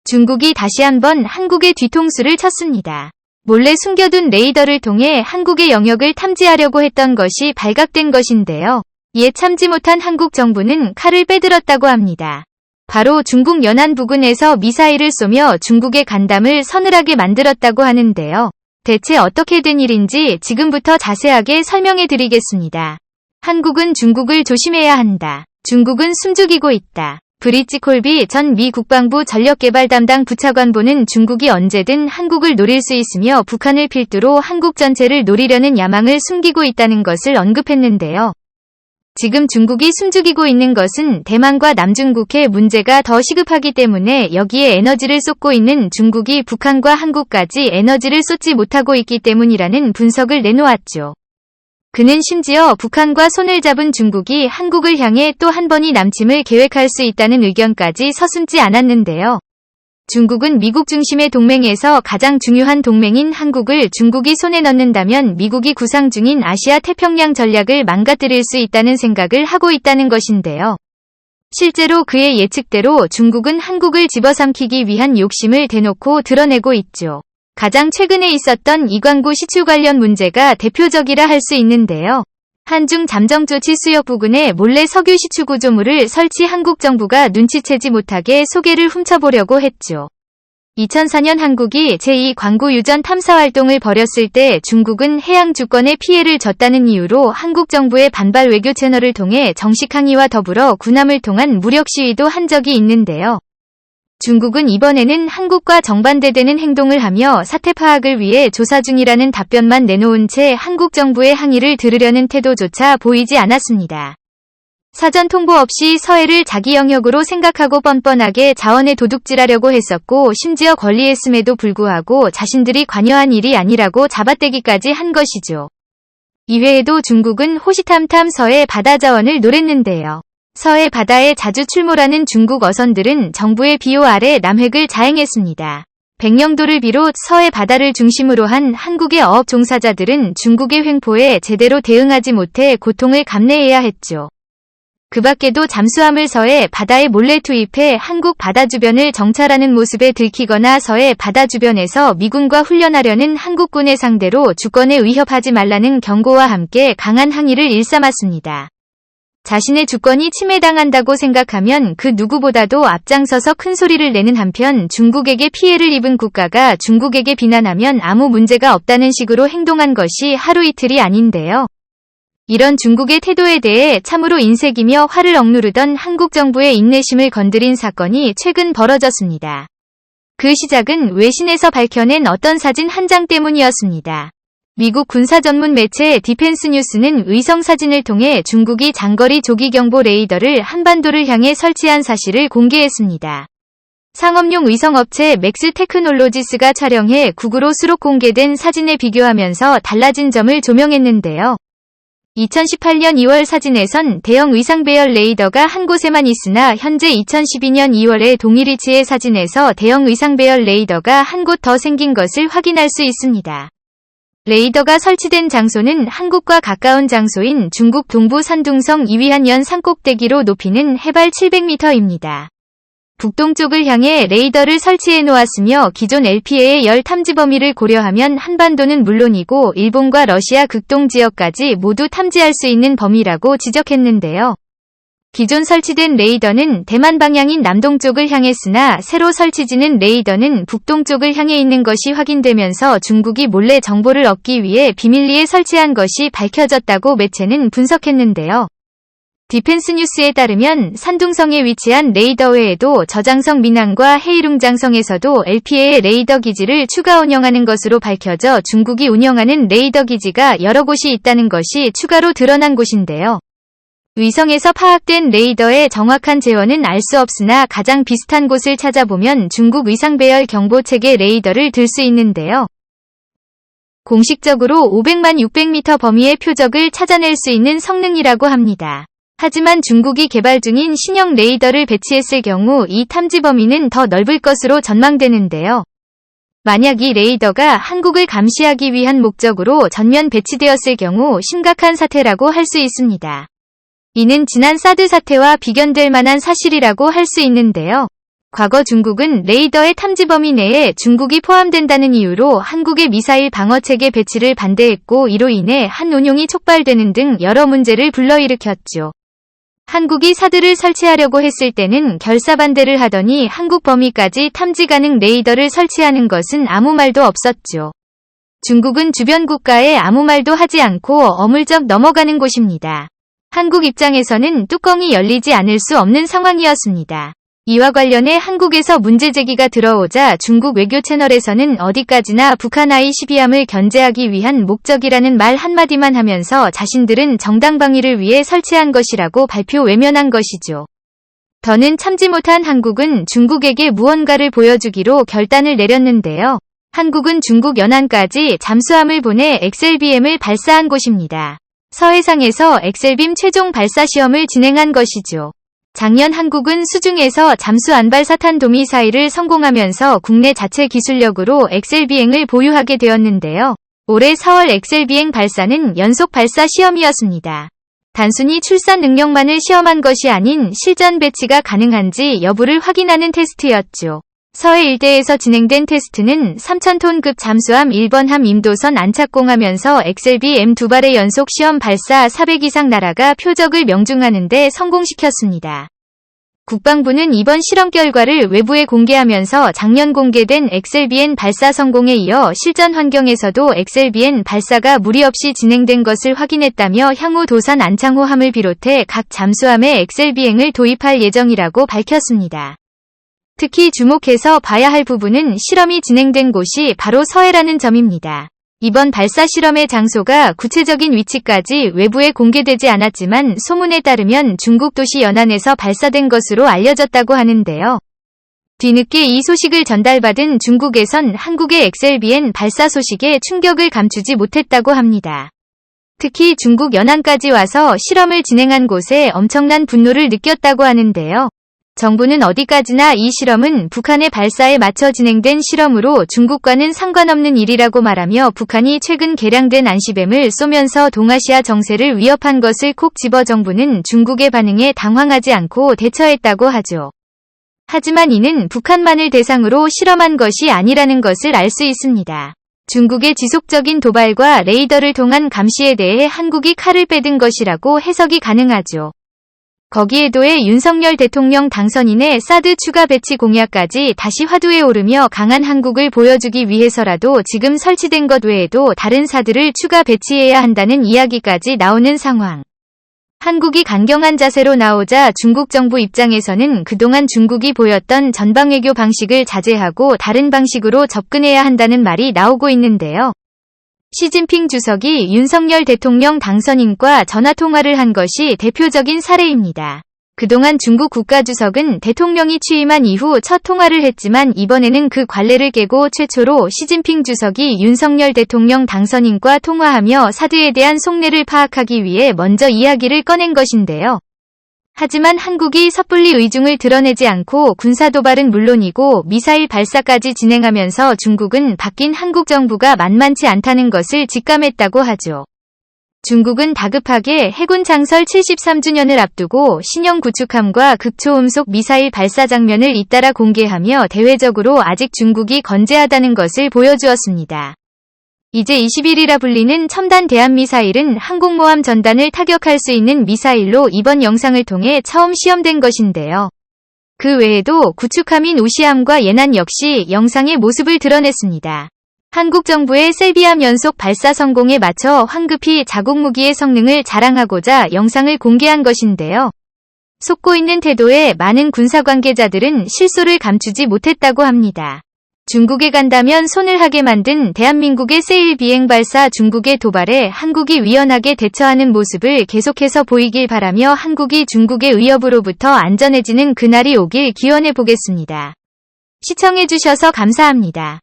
중국이 다시 한번 한국의 뒤통수를 쳤습니다. 몰래 숨겨둔 레이더를 통해 한국의 영역을 탐지하려고 했던 것이 발각된 것인데요. 이에 참지 못한 한국 정부는 칼을 빼들었다고 합니다. 바로 중국 연안 부근에서 미사일을 쏘며 중국의 간담을 서늘하게 만들었다고 하는데요. 대체 어떻게 된 일인지 지금부터 자세하게 설명해 드리겠습니다. 한국은 중국을 조심해야 한다. 중국은 숨죽이고 있다. 브리치 콜비 전 미 국방부 전력개발 담당 부차관보는 중국이 언제든 한국을 노릴 수 있으며 북한을 필두로 한국 전체를 노리려는 야망을 숨기고 있다는 것을 언급했는데요. 지금 중국이 숨죽이고 있는 것은 대만과 남중국해 문제가 더 시급하기 때문에 여기에 에너지를 쏟고 있는 중국이 북한과 한국까지 에너지를 쏟지 못하고 있기 때문이라는 분석을 내놓았죠. 그는 심지어 북한과 손을 잡은 중국이 한국을 향해 또 한 번의 남침을 계획할 수 있다는 의견까지 서슴지 않았는데요. 중국은 미국 중심의 동맹에서 가장 중요한 동맹인 한국을 중국이 손에 넣는다면 미국이 구상 중인 아시아 태평양 전략을 망가뜨릴 수 있다는 생각을 하고 있다는 것인데요. 실제로 그의 예측대로 중국은 한국을 집어삼키기 위한 욕심을 대놓고 드러내고 있죠. 가장 최근에 있었던 이광구 시추 관련 문제가 대표적이라 할 수 있는데요. 한중 잠정조치 수역 부근에 몰래 석유 시추 구조물을 설치 한국 정부가 눈치채지 못하게 소개를 훔쳐보려고 했죠. 2004년 한국이 제2광구 유전 탐사 활동을 벌였을 때 중국은 해양 주권에 피해를 줬다는 이유로 한국 정부의 반발 외교 채널을 통해 정식 항의와 더불어 군함을 통한 무력 시위도 한 적이 있는데요. 중국은 이번에는 한국과 정반대되는 행동을 하며 사태 파악을 위해 조사 중이라는 답변만 내놓은 채 한국 정부의 항의를 들으려는 태도조차 보이지 않았습니다. 사전 통보 없이 서해를 자기 영역으로 생각하고 뻔뻔하게 자원에 도둑질하려고 했었고 심지어 권리했음에도 불구하고 자신들이 관여한 일이 아니라고 잡아떼기까지 한 것이죠. 이외에도 중국은 호시탐탐 서해 바다 자원을 노렸는데요. 서해 바다에 자주 출몰하는 중국 어선들은 정부의 비호 아래 남획을 자행했습니다. 백령도를 비롯 서해 바다를 중심으로 한 한국의 어업 종사자들은 중국의 횡포에 제대로 대응하지 못해 고통을 감내해야 했죠. 그 밖에도 잠수함을 서해 바다에 몰래 투입해 한국 바다 주변을 정찰하는 모습에 들키거나 서해 바다 주변에서 미군과 훈련하려는 한국군의 상대로 주권에 위협하지 말라는 경고와 함께 강한 항의를 일삼았습니다. 자신의 주권이 침해당한다고 생각하면 그 누구보다도 앞장서서 큰 소리를 내는 한편 중국에게 피해를 입은 국가가 중국에게 비난하면 아무 문제가 없다는 식으로 행동한 것이 하루 이틀이 아닌데요. 이런 중국의 태도에 대해 참으로 인색이며 화를 억누르던 한국 정부의 인내심을 건드린 사건이 최근 벌어졌습니다. 그 시작은 외신에서 밝혀낸 어떤 사진 한 장 때문이었습니다. 미국 군사 전문 매체 디펜스 뉴스는 위성 사진을 통해 중국이 장거리 조기 경보 레이더를 한반도를 향해 설치한 사실을 공개했습니다. 상업용 위성업체 맥스 테크놀로지스가 촬영해 국으로 수록 공개된 사진에 비교하면서 달라진 점을 조명했는데요. 2018년 2월 사진에선 대형 위상 배열 레이더가 한 곳에만 있으나 현재 2012년 2월의 동일 위치의 사진에서 대형 위상 배열 레이더가 한 곳 더 생긴 것을 확인할 수 있습니다. 레이더가 설치된 장소는 한국과 가까운 장소인 중국 동부 산둥성 이위한연 산꼭대기로 높이는 해발 700m입니다. 북동쪽을 향해 레이더를 설치해 놓았으며 기존 LPA의 열 탐지 범위를 고려하면 한반도는 물론이고 일본과 러시아 극동 지역까지 모두 탐지할 수 있는 범위라고 지적했는데요. 기존 설치된 레이더는 대만 방향인 남동쪽을 향했으나 새로 설치지는 레이더는 북동쪽을 향해 있는 것이 확인되면서 중국이 몰래 정보를 얻기 위해 비밀리에 설치한 것이 밝혀졌다고 매체는 분석했는데요. 디펜스 뉴스에 따르면 산둥성에 위치한 레이더 외에도 저장성 민항과 헤이룽장성에서도 LPA의 레이더 기지를 추가 운영하는 것으로 밝혀져 중국이 운영하는 레이더 기지가 여러 곳이 있다는 것이 추가로 드러난 곳인데요. 위성에서 파악된 레이더의 정확한 재원은 알 수 없으나 가장 비슷한 곳을 찾아보면 중국 위상배열 경보체계 레이더를 들 수 있는데요. 공식적으로 500만 600m 범위의 표적을 찾아낼 수 있는 성능이라고 합니다. 하지만 중국이 개발 중인 신형 레이더를 배치했을 경우 이 탐지 범위는 더 넓을 것으로 전망되는데요. 만약 이 레이더가 한국을 감시하기 위한 목적으로 전면 배치되었을 경우 심각한 사태라고 할 수 있습니다. 이는 지난 사드 사태와 비견될 만한 사실이라고 할 수 있는데요. 과거 중국은 레이더의 탐지 범위 내에 중국이 포함된다는 이유로 한국의 미사일 방어체계 배치를 반대했고 이로 인해 한 운용이 촉발되는 등 여러 문제를 불러일으켰죠. 한국이 사드를 설치하려고 했을 때는 결사반대를 하더니 한국 범위까지 탐지 가능 레이더를 설치하는 것은 아무 말도 없었죠. 중국은 주변 국가에 아무 말도 하지 않고 어물쩍 넘어가는 곳입니다. 한국 입장에서는 뚜껑이 열리지 않을 수 없는 상황이었습니다. 이와 관련해 한국에서 문제 제기가 들어오자 중국 외교 채널에서는 어디까지나 북한 ICBM을 견제하기 위한 목적이라는 말 한마디만 하면서 자신들은 정당방위를 위해 설치한 것이라고 발표 외면한 것이죠. 더는 참지 못한 한국은 중국에게 무언가를 보여주기로 결단을 내렸는데요. 한국은 중국 연안까지 잠수함을 보내 XLBM을 발사한 곳입니다. 서해상에서 XLBM 최종 발사 시험을 진행한 것이죠. 작년 한국은 수중에서 잠수 안발사탄 도미사일을 성공하면서 국내 자체 기술력으로 XLBM을 보유하게 되었는데요. 올해 4월 XLBM 발사는 연속 발사 시험이었습니다. 단순히 출산 능력만을 시험한 것이 아닌 실전 배치가 가능한지 여부를 확인하는 테스트였죠. 서해 일대에서 진행된 테스트는 3,000톤급 잠수함 1번함 임도선 안착공하면서 XLBM 2발의 연속 시험 발사 400 이상 나라가 표적을 명중하는 데 성공시켰습니다. 국방부는 이번 실험 결과를 외부에 공개하면서 작년 공개된 XLBM 발사 성공에 이어 실전 환경에서도 XLBM 발사가 무리 없이 진행된 것을 확인했다며 향후 도산 안창호함을 비롯해 각 잠수함에 XLBM을 도입할 예정이라고 밝혔습니다. 특히 주목해서 봐야 할 부분은 실험이 진행된 곳이 바로 서해라는 점입니다. 이번 발사 실험의 장소가 구체적인 위치까지 외부에 공개되지 않았지만 소문에 따르면 중국 도시 연안에서 발사된 것으로 알려졌다고 하는데요. 뒤늦게 이 소식을 전달받은 중국에선 한국의 XLBM 발사 소식에 충격을 감추지 못했다고 합니다. 특히 중국 연안까지 와서 실험을 진행한 곳에 엄청난 분노를 느꼈다고 하는데요. 정부는 어디까지나 이 실험은 북한의 발사에 맞춰 진행된 실험으로 중국과는 상관없는 일이라고 말하며 북한이 최근 개량된 안시뱀을 쏘면서 동아시아 정세를 위협한 것을 콕 집어 정부는 중국의 반응에 당황하지 않고 대처했다고 하죠. 하지만 이는 북한만을 대상으로 실험한 것이 아니라는 것을 알 수 있습니다. 중국의 지속적인 도발과 레이더를 통한 감시에 대해 한국이 칼을 빼든 것이라고 해석이 가능하죠. 거기에 더해 윤석열 대통령 당선인의 사드 추가 배치 공약까지 다시 화두에 오르며 강한 한국을 보여주기 위해서라도 지금 설치된 것 외에도 다른 사드를 추가 배치해야 한다는 이야기까지 나오는 상황. 한국이 강경한 자세로 나오자 중국 정부 입장에서는 그동안 중국이 보였던 전방외교 방식을 자제하고 다른 방식으로 접근해야 한다는 말이 나오고 있는데요. 시진핑 주석이 윤석열 대통령 당선인과 전화통화를 한 것이 대표적인 사례입니다. 그동안 중국 국가주석은 대통령이 취임한 이후 첫 통화를 했지만 이번에는 그 관례를 깨고 최초로 시진핑 주석이 윤석열 대통령 당선인과 통화하며 사드에 대한 속내를 파악하기 위해 먼저 이야기를 꺼낸 것인데요. 하지만 한국이 섣불리 의중을 드러내지 않고 군사도발은 물론이고 미사일 발사까지 진행하면서 중국은 바뀐 한국 정부가 만만치 않다는 것을 직감했다고 하죠. 중국은 다급하게 해군 창설 73주년을 앞두고 신형 구축함과 극초음속 미사일 발사 장면을 잇따라 공개하며 대외적으로 아직 중국이 건재하다는 것을 보여주었습니다. 이제 21이라 불리는 첨단 대한미사일은 항공모함 전단을 타격할 수 있는 미사일로 이번 영상을 통해 처음 시험된 것인데요. 그 외에도 구축함인 우시함과 예난 역시 영상의 모습을 드러냈습니다. 한국 정부의 셀비함 연속 발사 성공에 맞춰 황급히 자국 무기의 성능을 자랑하고자 영상을 공개한 것인데요. 속고 있는 태도에 많은 군사 관계자들은 실소를 감추지 못했다고 합니다. 중국에 간다면 손을 하게 만든 대한민국의 세일 비행 발사 중국의 도발에 한국이 위헌하게 대처하는 모습을 계속해서 보이길 바라며 한국이 중국의 위협으로부터 안전해지는 그날이 오길 기원해 보겠습니다. 시청해주셔서 감사합니다.